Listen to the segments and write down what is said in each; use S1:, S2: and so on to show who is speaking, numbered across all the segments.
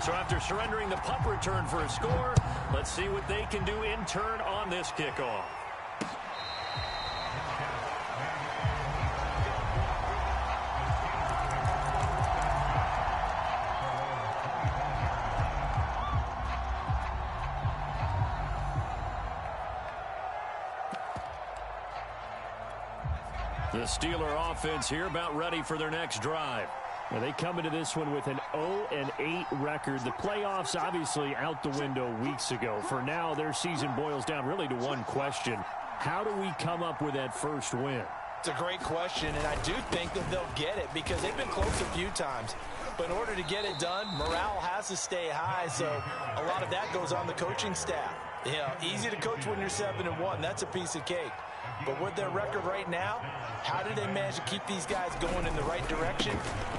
S1: So after surrendering the punt return for a score, let's see what they can do in turn on this kickoff. The Steeler offense here about ready for their next drive. Well, they come into this one with an 0-8 record. The playoffs obviously out the window weeks ago. For now, their season boils down really to one question. How do we come up with that first win?
S2: It's a great question, and I do think that they'll get it because they've been close a few times. But in order to get it done, morale has to stay high, so a lot of that goes on the coaching staff. You know, easy to coach when you're 7-1. That's a piece of cake. But with their record right now, how do they manage to keep these guys going in the right direction?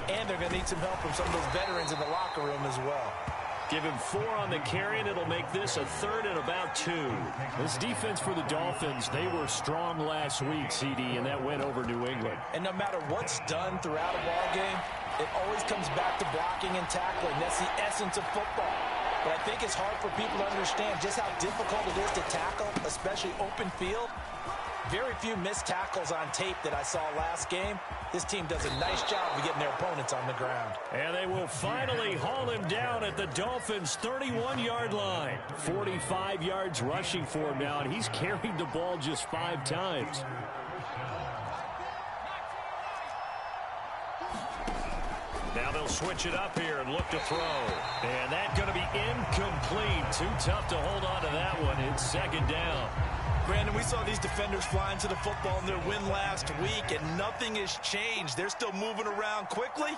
S2: And they're going to need some help from some of those veterans in the locker room as well.
S1: Give him 4 on the carry, and it'll make this a 3rd and about 2. This defense for the Dolphins, they were strong last week, CD, and that went over New England.
S2: And no matter what's done throughout a ball game, it always comes back to blocking and tackling. That's the essence of football. But I think it's hard for people to understand just how difficult it is to tackle, especially open field. Very few missed tackles on tape that I saw last game. This team does a nice job of getting their opponents on the ground.
S1: And they will finally haul him down at the Dolphins' 31-yard line. 45 yards rushing for him now, and he's carried the ball just 5 times. Now they'll switch it up here and look to throw. And that's going to be incomplete. Too tough to hold on to that one. It's 2nd down.
S2: Brandon, we saw these defenders fly into the football in their win last week, and nothing has changed. They're still moving around quickly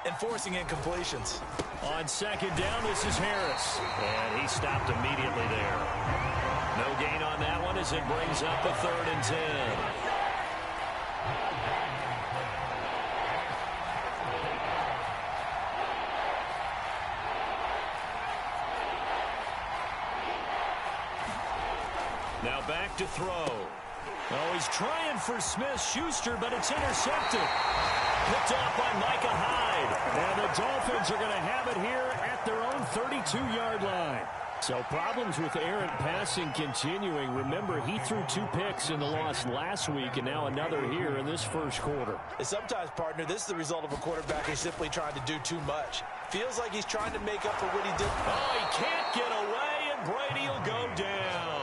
S2: and forcing incompletions.
S1: On 2nd down, this is Harris. And he stopped immediately there. No gain on that one as it brings up a 3rd and 10. Now back to throw. Oh, he's trying for Smith-Schuster, but it's intercepted. Picked off by Micah Hyde. And the Dolphins are going to have it here at their own 32-yard line. So problems with errant passing continuing. Remember, he threw 2 picks in the loss last week, and now another here in this first quarter.
S2: And sometimes, partner, this is the result of a quarterback who's simply trying to do too much. Feels like he's trying to make up for what he did.
S1: Oh, he can't get away, and Brady will go down.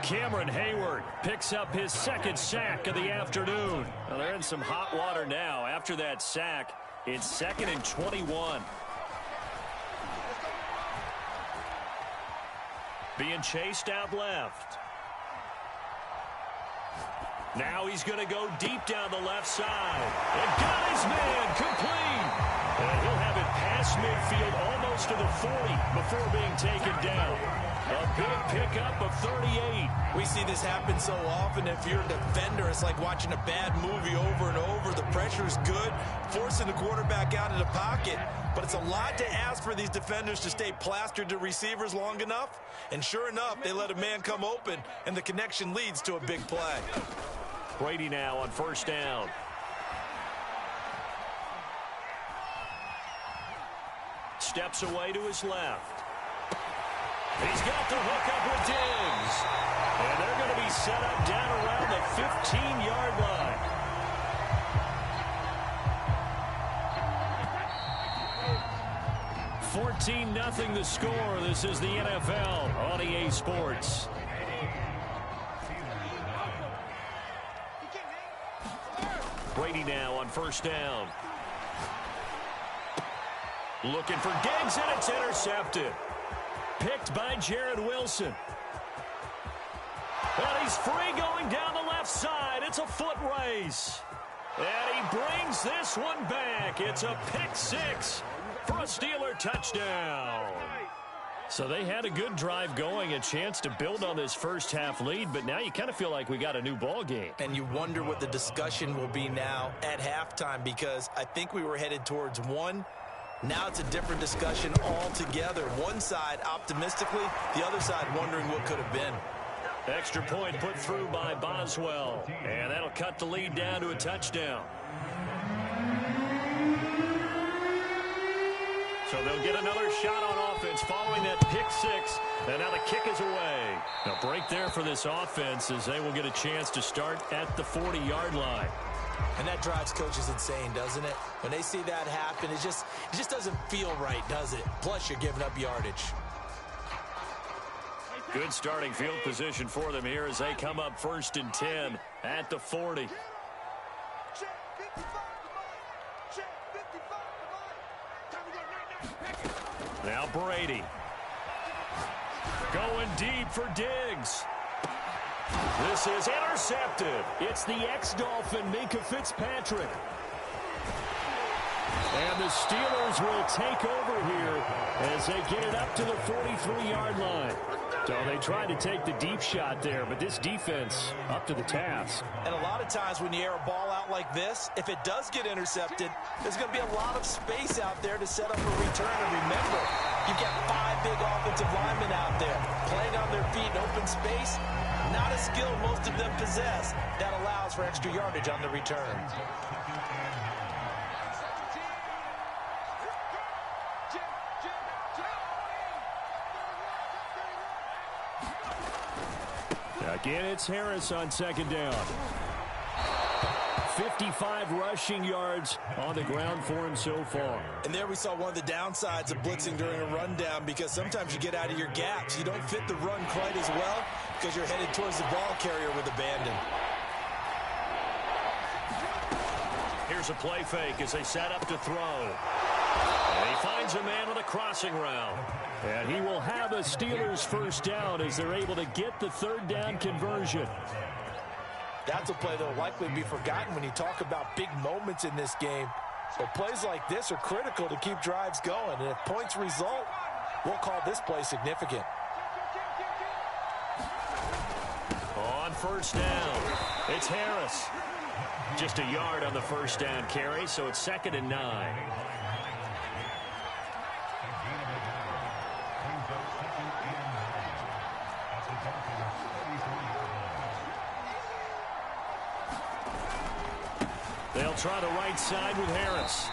S1: Cameron Hayward picks up his 2nd sack of the afternoon. Well, they're in some hot water now. After that sack, it's 2nd and 21. Being chased out left. Now he's going to go deep down the left side. And got his man complete. And he'll have it past midfield almost to the 40 before being taken down. A big pickup of 38.
S2: We see this happen so often. If you're a defender, it's like watching a bad movie over and over. The pressure's good, forcing the quarterback out of the pocket. But it's a lot to ask for these defenders to stay plastered to receivers long enough. And sure enough, they let a man come open, and the connection leads to a big play.
S1: Brady now on 1st down. Steps away to his left. He's got the hook up with Diggs. And they're going to be set up down around the 15-yard line. (14-0) the score. This is the NFL on EA Sports. Brady now on 1st down. Looking for Diggs, and it's intercepted. Picked by Jared Wilson. And he's free going down the left side. It's a foot race. And he brings this one back. It's a pick 6 for a Steeler touchdown. So they had a good drive going, a chance to build on this first half lead, but now you kind of feel like we got a new ball game.
S2: And you wonder what the discussion will be now at halftime, because I think we were headed towards 1. Now it's a different discussion altogether. One side optimistically, the other side wondering what could have been.
S1: Extra point put through by Boswell. And that'll cut the lead down to a touchdown. So they'll get another shot on offense following that pick six. And now the kick is away. A break there for this offense as they will get a chance to start at the 40-yard line.
S2: And that drives coaches insane, doesn't it? When they see that happen, it just doesn't feel right, does it? Plus, you're giving up yardage.
S1: Good starting field position for them here as they come up 1st and 10 at the 40. Now Brady. Going deep for Diggs. This is intercepted. It's the ex-Dolphin, Minkah Fitzpatrick. And the Steelers will take over here as they get it up to the 43-yard line. So they tried to take the deep shot there, but this defense up to the task.
S2: And a lot of times when you air a ball out like this, if it does get intercepted, there's going to be a lot of space out there to set up a return. And remember, you've got 5 big offensive linemen out there playing on their feet in open space. Not a skill most of them possess. That allows for extra yardage on the return.
S1: Again, it's Harris on 2nd down. 55 rushing yards on the ground for him so far.
S2: And there we saw one of the downsides of blitzing during a rundown, because sometimes you get out of your gaps. You don't fit the run quite as well because you're headed towards the ball carrier with abandon.
S1: Here's a play fake as they set up to throw. And he finds a man on a crossing route. And he will have a Steelers 1st down as they're able to get the 3rd down conversion.
S2: That's a play that will likely be forgotten when you talk about big moments in this game. But plays like this are critical to keep drives going. And if points result, we'll call this play significant.
S1: On 1st down, it's Harris. Just a yard on the 1st down carry, so it's 2nd and 9. They'll try the right side with Harris.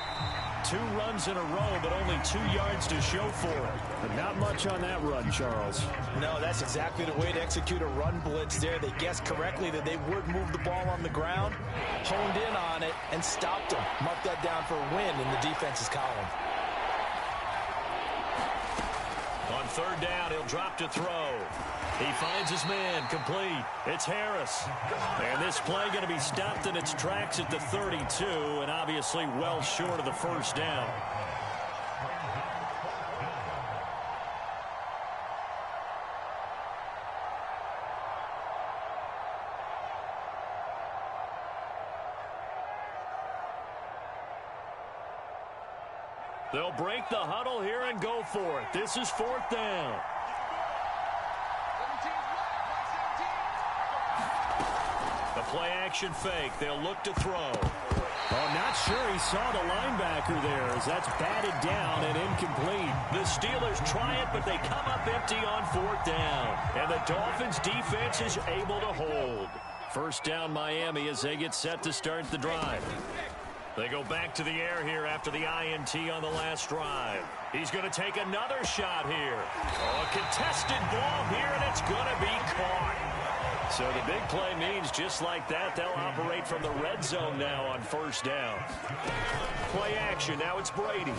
S1: 2 runs in a row, but only 2 yards to show for it. But not much on that run, Charles.
S2: No, that's exactly the way to execute a run blitz there. They guessed correctly that they would move the ball on the ground, honed in on it, and stopped them. Mark that down for a win in the defense's column.
S1: On 3rd down, he'll drop to throw. He finds his man, complete. It's Harris. And this play going to be stopped in its tracks at the 32, and obviously well short of the 1st down. They'll break the huddle here and go for it. This is 4th down. The play action fake. They'll look to throw. Oh, not sure he saw the linebacker there as that's batted down and incomplete. The Steelers try it, but they come up empty on 4th down. And the Dolphins defense is able to hold. 1st down Miami as they get set to start the drive. They go back to the air here after the INT on the last drive. He's going to take another shot here. Oh, a contested ball here, and it's going to be caught. So the big play means just like that, they'll operate from the red zone now on 1st down. Play action. Now it's Brady.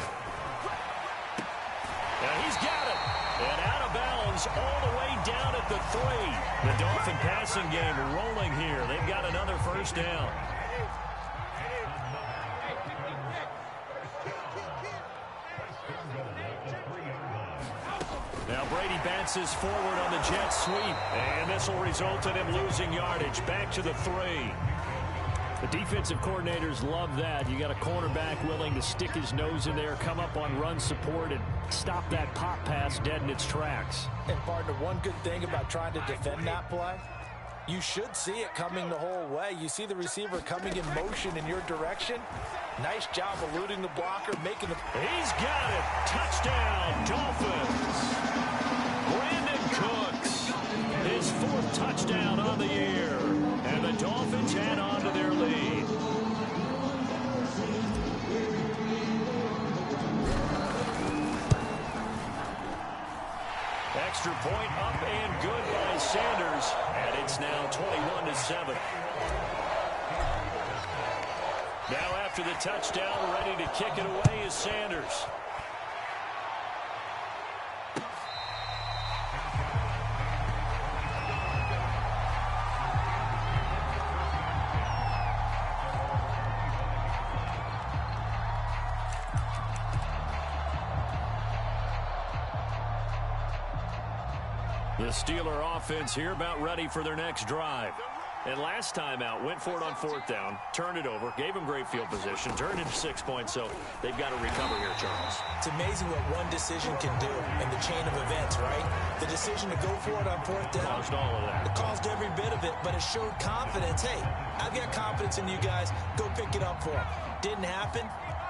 S1: Now he's got it. And out of bounds all the way down at the 3. The Dolphin passing game rolling here. They've got another 1st down. Now Brady bounces forward on the jet sweep. And this will result in him losing yardage. Back to the 3. The defensive coordinators love that. You got a cornerback willing to stick his nose in there, come up on run support, and stop that pop pass dead in its tracks.
S2: And partner, one good thing about trying to defend that play, you should see it coming the whole way. You see the receiver coming in motion in your direction. Nice job eluding the blocker, making the...
S1: He's got it. Touchdown, Dolphins. Brandon Cooks, his 4th touchdown on the year. And the Dolphins add on to their lead. extra point up and good by Sanders, and it's now 21-7. Now after the touchdown, ready to kick it away is Sanders. The Steeler offense here about ready for their next drive. And last time out, went for it on fourth down, turned it over, gave them great field position, turned into 6 points, so they've got to recover here, Charles.
S2: It's amazing what one decision can do in the chain of events, right? The decision to go for it on fourth down.
S1: Caused all of that.
S2: It caused every bit of it, but it showed confidence. Hey, I've got confidence in you guys. Go pick it up for them. Didn't happen.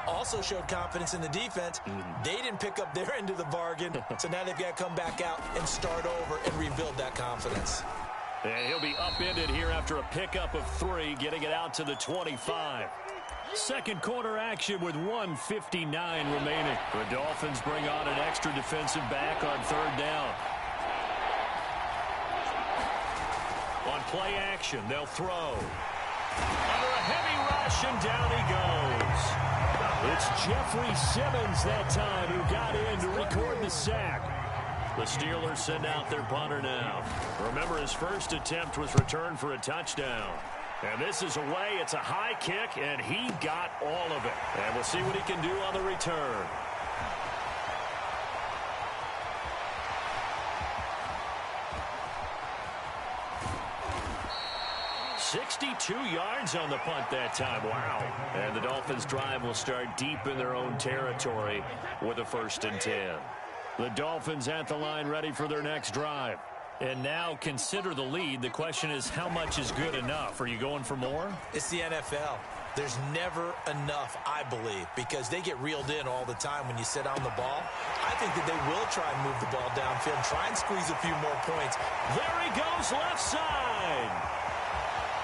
S2: Also showed confidence in the defense. They didn't pick up their end of the bargain, so now they've got to come back out and start over and rebuild that confidence.
S1: And he'll be upended here after a pickup of 3, getting it out to the 25. Second quarter action with 1:59 remaining. The Dolphins bring on an extra defensive back on third down. On play action, they'll throw. Under a heavy rush, and down he goes. It's Jeffrey Simmons that time who got in to record the sack. The Steelers send out their punter now. Remember, his first attempt was returned for a touchdown. And this is away. It's a high kick, and he got all of it. And we'll see what he can do on the return. $62 yards on the punt that time. Wow. And the Dolphins' drive will start deep in their own territory with a 1st and 10. The Dolphins at the line ready for their next drive. And now consider the lead. The question is, how much is good enough? Are you going for more?
S2: It's the NFL. There's never enough, I believe, because they get reeled in all the time when you sit on the ball. I think that they will try and move the ball downfield, try and squeeze a few more points.
S1: There he goes, left side.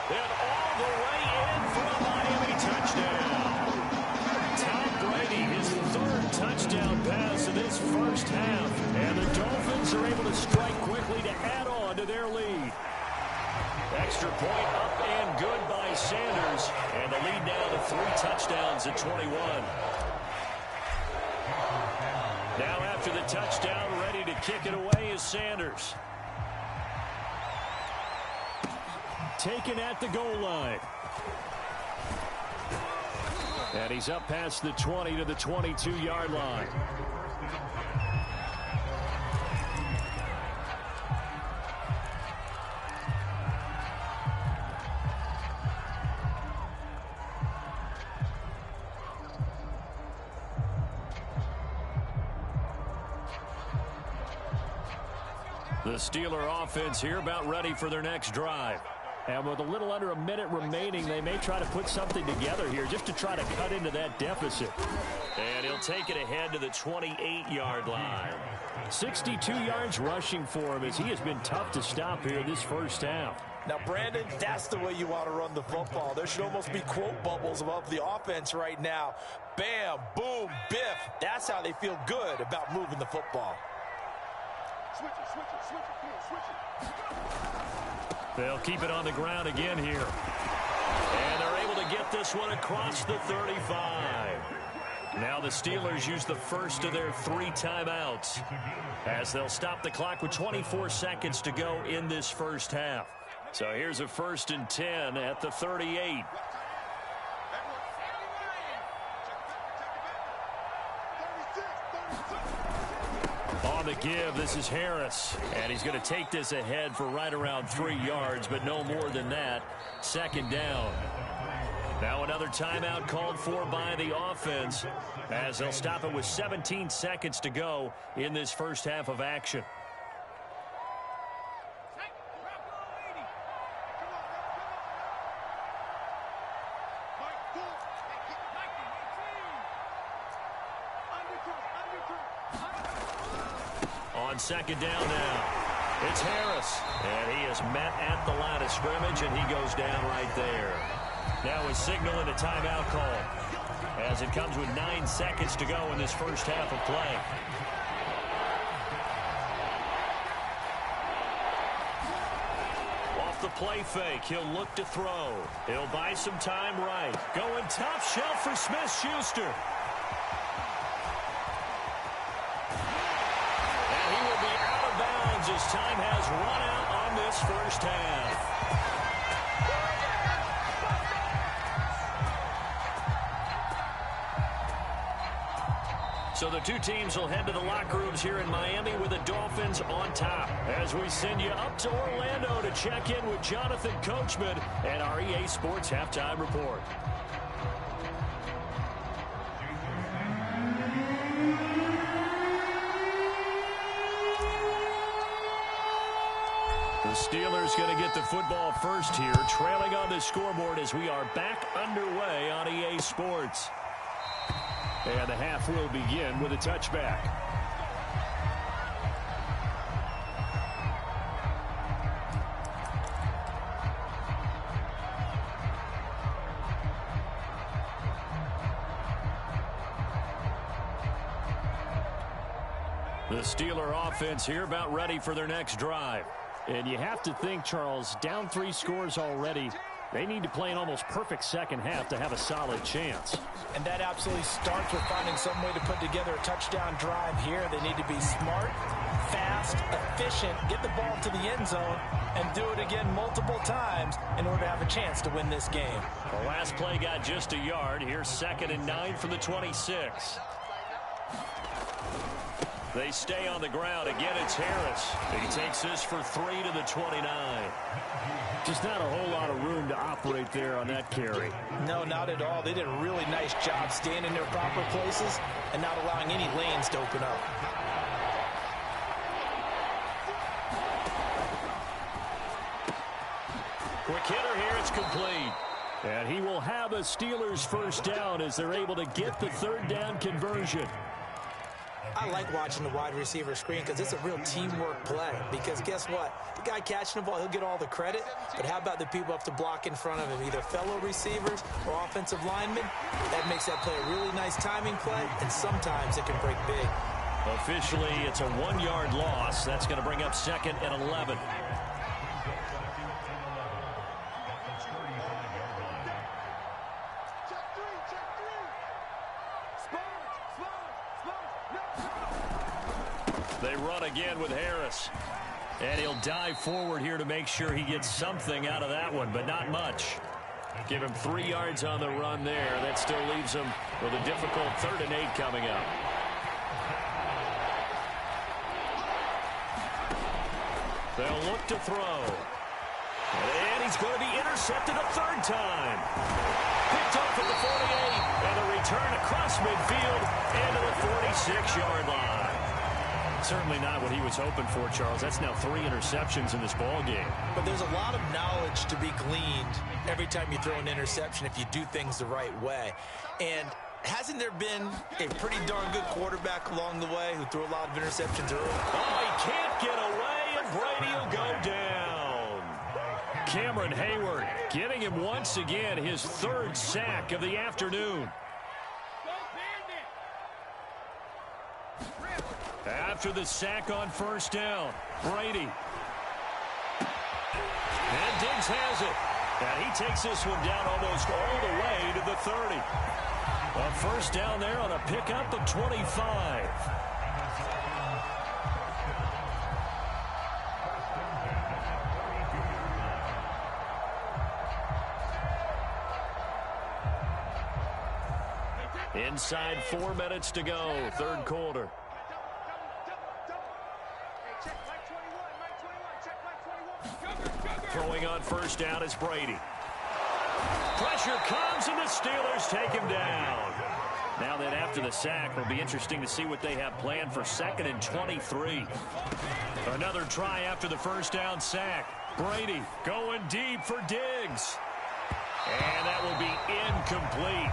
S1: And all the way in for a Miami touchdown. Tom Brady, his 3rd touchdown pass in this first half. And the Dolphins are able to strike quickly to add on to their lead. Extra point up and good by Sanders. And the lead now to 3 touchdowns at 21. Now after the touchdown, ready to kick it away is Sanders. Taken at the goal line. And he's up past the 20 to the 22-yard line. The Steeler offense here about ready for their next drive. And with a little under a minute remaining, they may try to put something together here just to try to cut into that deficit. And he'll take it ahead to the 28-yard line. 62 yards rushing for him as he has been tough to stop here this first half.
S2: Now, Brandon, that's the way you want to run the football. There should almost be quote bubbles above the offense right now. Bam, boom, biff. That's how they feel good about moving the football.
S3: Switch it.
S1: They'll keep it on the ground again here. And they're able to get this one across the 35. Now the Steelers use the first of their 3 timeouts as they'll stop the clock with 24 seconds to go in this first half. So here's a 1st and 10 at the 38. On the give, this is Harris. And he's going to take this ahead for right around 3 yards, but no more than that. 2nd down. Now another timeout called for by the offense as they'll stop it with 17 seconds to go in this first half of action. On 2nd down now, it's Harris. And he is met at the line of scrimmage, and he goes down right there. Now he's signaling a timeout call as it comes with 9 seconds to go in this first half of play. play fake. He'll look to throw. He'll buy some time right. Going top shelf for Smith-Schuster. And he will be out of bounds as time has run out on this first half. So the two teams will head to the locker rooms here in Miami with the Dolphins on top. As we send you up to Orlando to check in with Jonathan Coachman and our EA Sports Halftime Report. The Steelers going to get the football first here, trailing on the scoreboard as we are back underway on EA Sports. And the half will begin with a touchback. The Steeler offense here about ready for their next drive. And you have to think, Charles, down 3 scores already. They need to play an almost perfect second half to have a solid chance.
S2: And that absolutely starts with finding some way to put together a touchdown drive here. They need to be smart, fast, efficient, get the ball to the end zone, and do it again multiple times in order to have a chance to win this game.
S1: The last play got just a yard. Here's 2nd and 9 from the 26. They stay on the ground. Again, it's Harris. He takes this for 3 to the 29. Just not a whole lot of room to operate there on that carry.
S2: No, not at all. They did a really nice job staying in their proper places and not allowing any lanes to open up.
S1: Quick hitter here. It's complete. And he will have a Steelers first down as they're able to get the 3rd down conversion.
S2: I like watching the wide receiver screen because it's a real teamwork play. Because guess what? The guy catching the ball, he'll get all the credit. But how about the people up to block in front of him, either fellow receivers or offensive linemen? That makes that play a really nice timing play, and sometimes it can break big.
S1: Officially, it's a 1-yard loss. That's going to bring up 2nd and 11. They run again with Harris. And he'll dive forward here to make sure he gets something out of that one, but not much. Give him 3 yards on the run there. That still leaves him with a difficult 3rd and 8 coming up. They'll look to throw. And he's going to be intercepted a 3rd time. Picked up at the 48. And a return across midfield into the 46-yard line. Certainly not what he was hoping for, Charles. That's now 3 interceptions in this ball game.
S2: But there's a lot of knowledge to be gleaned every time you throw an interception if you do things the right way. And hasn't there been a pretty darn good quarterback along the way who threw a lot of interceptions early?
S1: Oh, he can't get away, and Brady will go down. Cameron Hayward getting him once again his 3rd sack of the afternoon. After the sack on 1st down, Brady. And Diggs has it. And he takes this one down almost all the way to the 30. A 1st down there on a pickup of 25. Inside 4 minutes to go, 3rd quarter. Throwing on 1st down is Brady. Pressure comes, and the Steelers take him down. Now that after the sack, it'll be interesting to see what they have planned for 2nd and 23. Another try after the 1st down sack. Brady going deep for Diggs. And that will be incomplete.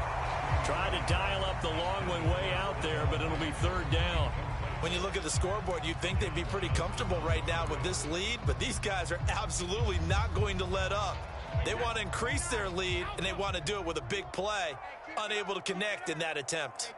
S1: Tried to dial up the long one way out there, but it'll be 3rd down.
S2: When you look at the scoreboard, you'd think they'd be pretty comfortable right now with this lead, but these guys are absolutely not going to let up. They want to increase their lead, and they want to do it with a big play. Unable to connect in that attempt.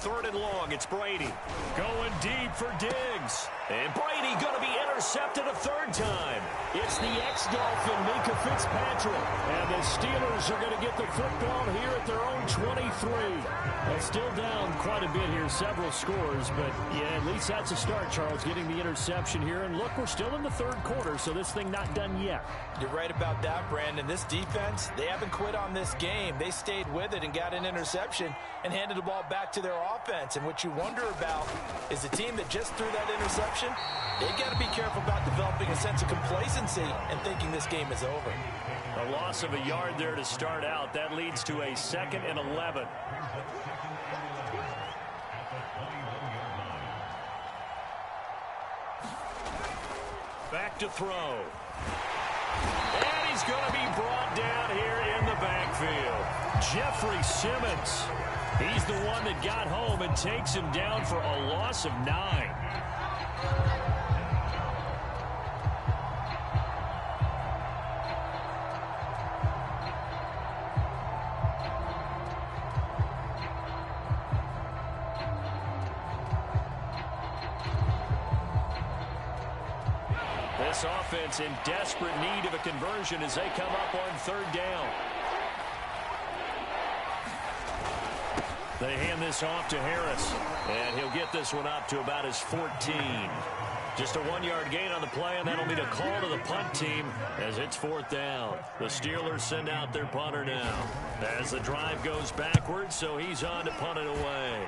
S1: 3rd and long. It's Brady. Going deep for Diggs. And Brady going to be intercepted a 3rd time. It's the ex-Dolphin, Minkah Fitzpatrick. And the Steelers are going to get the football here at their own 23. That's still down quite a bit here, several scores. But, yeah, at least that's a start, Charles, getting the interception here. And, look, we're still in the 3rd quarter, so this thing not done yet.
S2: You're right about that, Brandon. This defense, they haven't quit on this game. They stayed with it and got an interception and handed the ball back to their offense. And what you wonder about is the team that just threw that interception, they got to be careful about developing a sense of complacency and thinking this game is over.
S1: A loss of a yard there to start out. That leads to a 2nd and 11. Back to throw. And he's going to be brought down here in the backfield. Jeffrey Simmons. He's the one that got home and takes him down for a loss of 9. This offense in desperate need of a conversion as they come up on 3rd down. They hand this off to Harris, and he'll get this one up to about his 14. Just a 1-yard gain on the play, and that'll be a call to the punt team as it's 4th down. The Steelers send out their punter now as the drive goes backwards, so he's on to punt it away.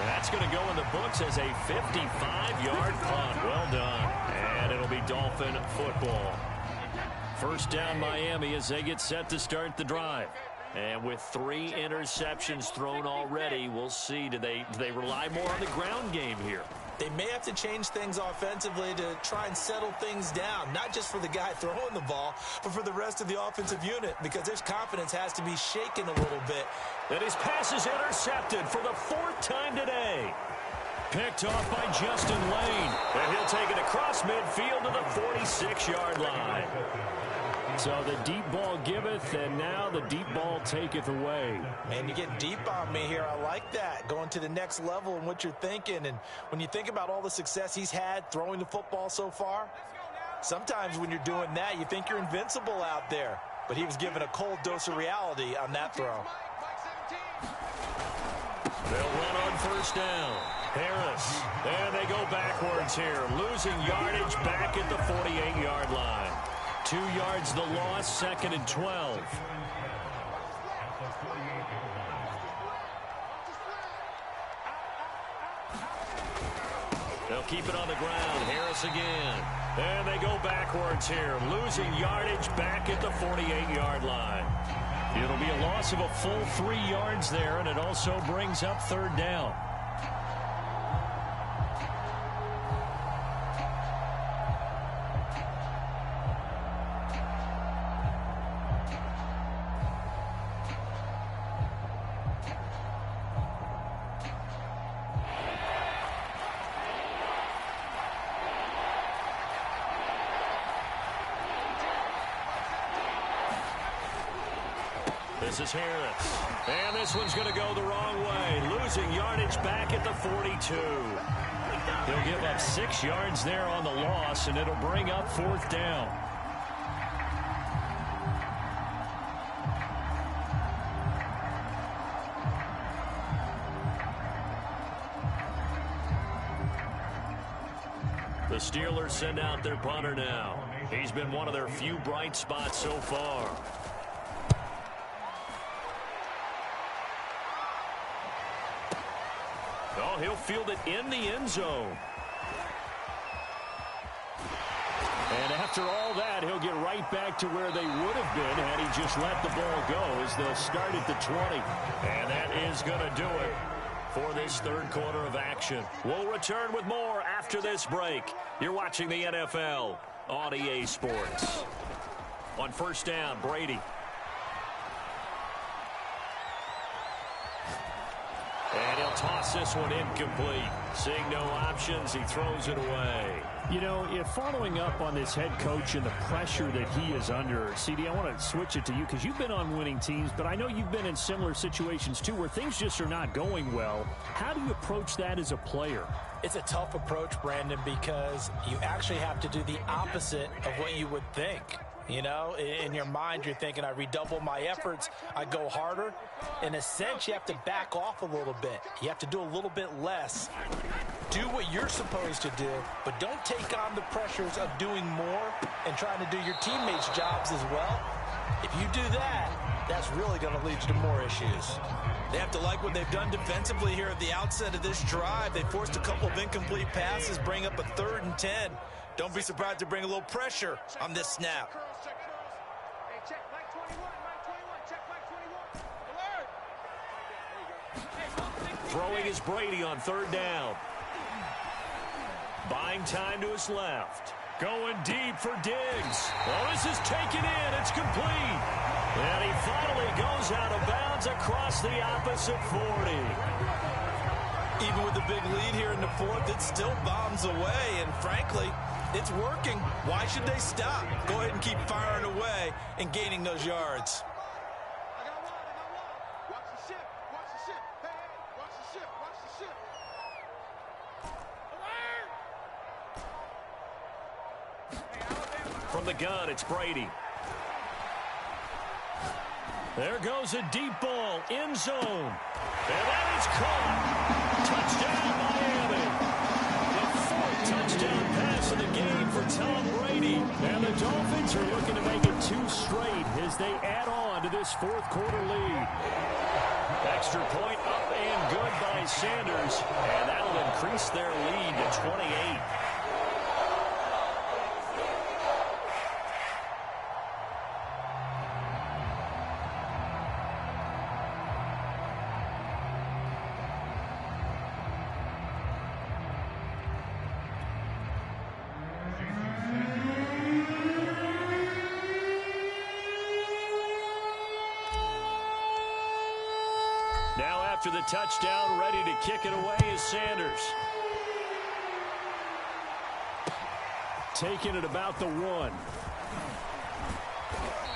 S1: That's going to go in the books as a 55-yard punt. Well done. And it'll be Dolphin football. 1st down Miami as they get set to start the drive. And with 3 interceptions thrown already, we'll see. Do they rely more on the ground game here?
S2: They may have to change things offensively to try and settle things down, not just for the guy throwing the ball, but for the rest of the offensive unit, because their confidence has to be shaken a little bit.
S1: And his pass is intercepted for the 4th time today. Picked off by Justin Lane. And he'll take it across midfield to the 46-yard line. So the deep ball giveth, and now the deep ball taketh away.
S2: Man, you get deep on me here. I like that. Going to the next level in what you're thinking. And when you think about all the success he's had throwing the football so far, sometimes when you're doing that, you think you're invincible out there. But he was given a cold dose of reality on that throw.
S1: They'll run on 1st down. Harris. And they go backwards here. Losing yardage back at the 48-yard line. 2 yards the loss, 2nd and 12. They'll keep it on the ground. Harris again. And they go backwards here. Losing yardage back at the 48-yard line. It'll be a loss of a full 3 yards there, and it also brings up 3rd down. This is Harris. And this one's going to go the wrong way. Losing yardage back at the 42. He'll give up 6 yards there on the loss, and it'll bring up 4th down. The Steelers send out their punter now. He's been one of their few bright spots so far. Oh, he'll field it in the end zone. And after all that, he'll get right back to where they would have been had he just let the ball go, as they'll start at the 20. And that is going to do it for this 3rd quarter of action. We'll return with more after this break. You're watching the NFL on EA Sports. On 1st down, Brady. And he'll toss this one incomplete. Seeing no options, he throws it away.
S4: You know, if following up on this head coach and the pressure that he is under, CD, I want to switch it to you because you've been on winning teams, but I know you've been in similar situations too where things just are not going well. How do you approach that as a player?
S2: It's a tough approach, Brandon, because you actually have to do the opposite of what you would think. You know, in your mind, you're thinking, I redouble my efforts, I go harder. In a sense, you have to back off a little bit. You have to do a little bit less. Do what you're supposed to do, but don't take on the pressures of doing more and trying to do your teammates' jobs as well. If you do that, that's really going to lead you to more issues.
S5: They have to like what they've done defensively here at the outset of this drive. They forced a couple of incomplete passes, bring up a 3rd and 10. Don't be surprised to bring a little pressure on this snap.
S1: Throwing is Brady on 3rd down. Buying time to his left. Going deep for Diggs. Oh, this is taken in. It's complete. And he finally goes out of bounds across the opposite 40.
S5: Even with the big lead here in the 4th, it still bombs away. And frankly, it's working. Why should they stop? Go ahead and keep firing away and gaining those yards.
S1: From the gun, it's Brady. There goes a deep ball, end zone. And that is caught. Touchdown, Miami. The 4th touchdown pass of the game for Tom Brady. And the Dolphins are looking to make it 2 straight as they add on to this 4th quarter lead. Extra point up and good by Sanders. And that'll increase their lead to 28. Now after the touchdown, ready to kick it away is Sanders. Taking it about the 1.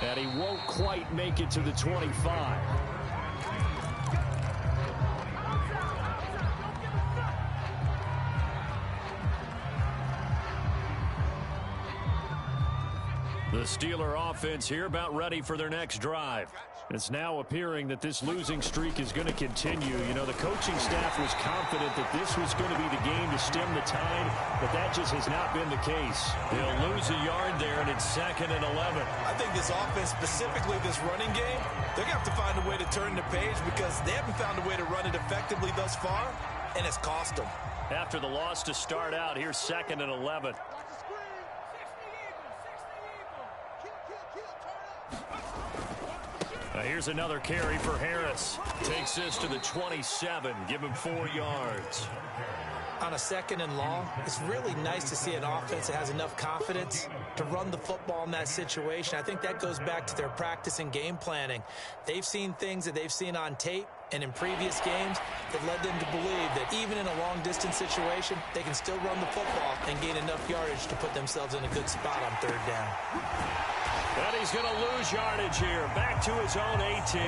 S1: And he won't quite make it to the 25. The Steeler offense here about ready for their next drive. It's now appearing that this losing streak is going to continue. You know, the coaching staff was confident that this was going to be the game to stem the tide, but that just has not been the case. They'll lose a yard there, and it's 2nd and 11.
S5: I think this offense, specifically this running game, they're going to have to find a way to turn the page because they haven't found a way to run it effectively thus far, and it's cost them.
S1: After the loss to start out, here's 2nd and 11. Here's another carry for Harris. Takes this to the 27. Give him 4 yards.
S2: On a 2nd and long, it's really nice to see an offense that has enough confidence to run the football in that situation. I think that goes back to their practice and game planning. They've seen things that they've seen on tape and in previous games that led them to believe that even in a long-distance situation, they can still run the football and gain enough yardage to put themselves in a good spot on 3rd down.
S1: And he's going to lose yardage here. Back to his own 18.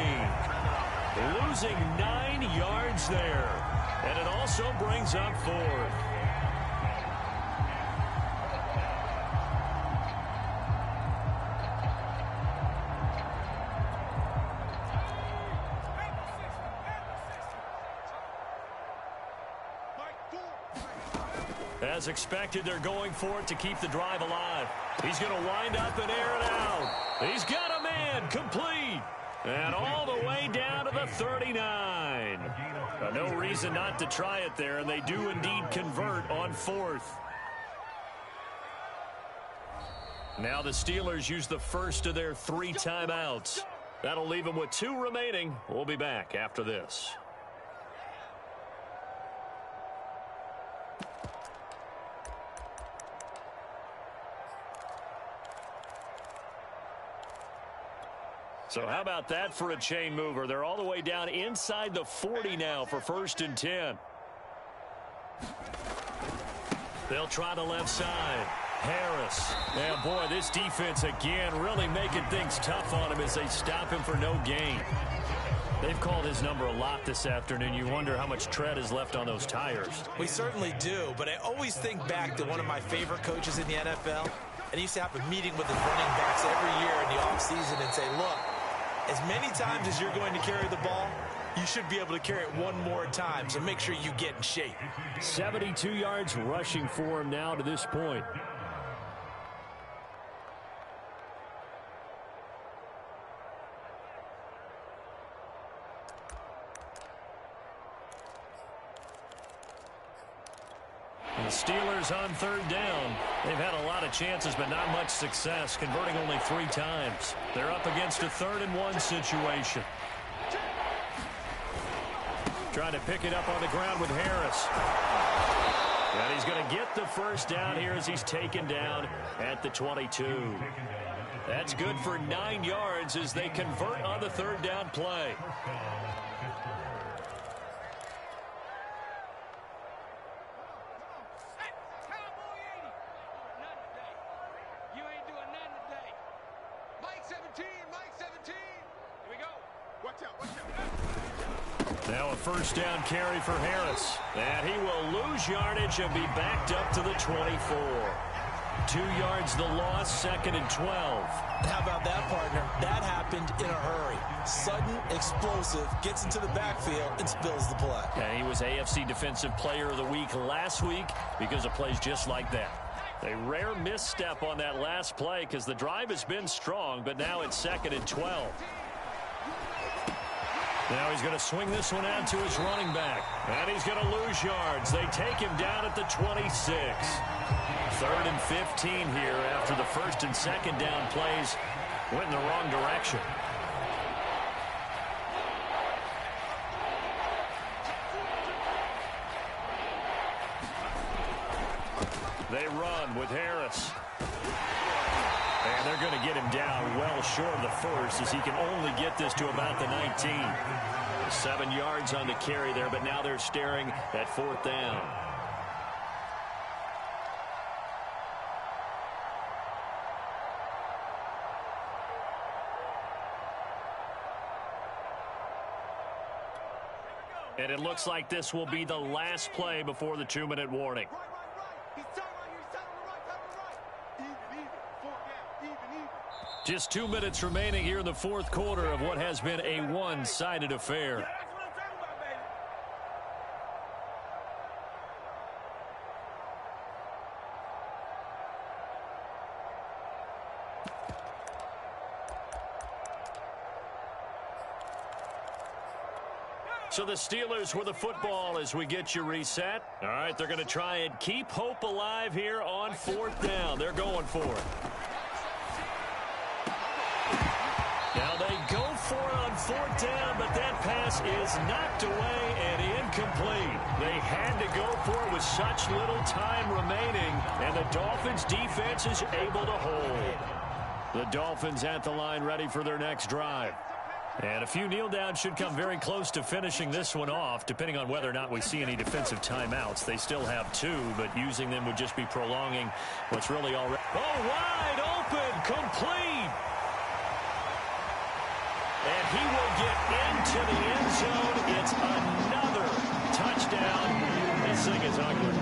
S1: Losing 9 yards there. And it also brings up 4th. As expected, they're going for it to keep the drive alive. He's going to wind up and air it out. He's got a man complete. And all the way down to the 39. No reason not to try it there, and they do indeed convert on 4th. Now the Steelers use the first of their 3 timeouts. That'll leave them with 2 remaining. We'll be back after this. So how about that for a chain mover? They're all the way down inside the 40 now for 1st and 10. They'll try the left side. Harris. And boy, this defense again really making things tough on him as they stop him for no gain. They've called his number a lot this afternoon. You wonder how much tread is left on those tires.
S2: We certainly do, but I always think back to one of my favorite coaches in the NFL. And he used to have a meeting with his running backs every year in the offseason and say, look, as many times as you're going to carry the ball, you should be able to carry it one more time, so make sure you get in shape.
S1: 72 yards rushing for him now to this point. The Steelers on 3rd down. They've had a lot of chances, but not much success, converting only 3 times. They're up against a 3rd and 1 situation. Trying to pick it up on the ground with Harris. And he's going to get the first down here as he's taken down at the 22. That's good for 9 yards as they convert on the 3rd down play. Now a 1st down carry for Harris. And he will lose yardage and be backed up to the 24. 2 yards the loss, 2nd and 12.
S2: How about that, partner? That happened in a hurry. Sudden, explosive, gets into the backfield and spills the play.
S1: And he was AFC Defensive Player of the Week last week because of plays just like that. A rare misstep on that last play because the drive has been strong, but now it's 2nd and 12. Now he's going to swing this one out to his running back. And he's going to lose yards. They take him down at the 26. 3rd and 15 here after the 1st and 2nd down plays went in the wrong direction. They run with Harris. And they're going to get him down well short of the 1st as he can only get this to about the 19. 7 yards on the carry there, but now they're staring at 4th down. And it looks like this will be the last play before the 2-minute warning. Just 2 minutes remaining here in the 4th quarter of what has been a one-sided affair. So the Steelers with the football as we get you reset. All right, they're going to try and keep hope alive here on 4th down. They're going for it. Now they go for it on 4th down, but that pass is knocked away and incomplete. They had to go for it with such little time remaining, and the Dolphins defense is able to hold. The Dolphins at the line ready for their next drive. And a few kneel downs should come very close to finishing this one off, depending on whether or not we see any defensive timeouts. They still have 2, but using them would just be prolonging what's really already. Oh, wide open, complete. And he will get into the end zone. It's another touchdown. This thing is ugly.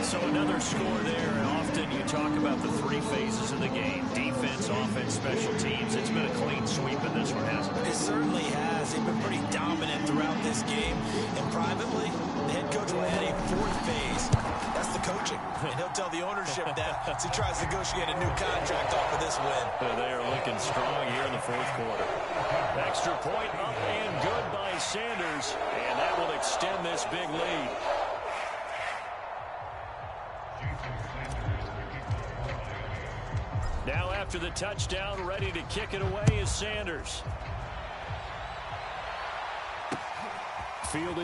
S1: So another score there. And often you talk about the 3 phases of the game. Defense, offense, special teams. It's been a clean sweep in this one, hasn't it?
S2: It certainly has. They've been pretty dominant throughout this game. And privately, the head coach will add a 4th phase. That's the coaching. And he'll tell the ownership that as he tries to negotiate a new contract off of this win.
S1: They are looking strong here in the 4th quarter. Extra point up and good by Sanders. And that will extend this big lead. Now after the touchdown, ready to kick it away is Sanders. Fielded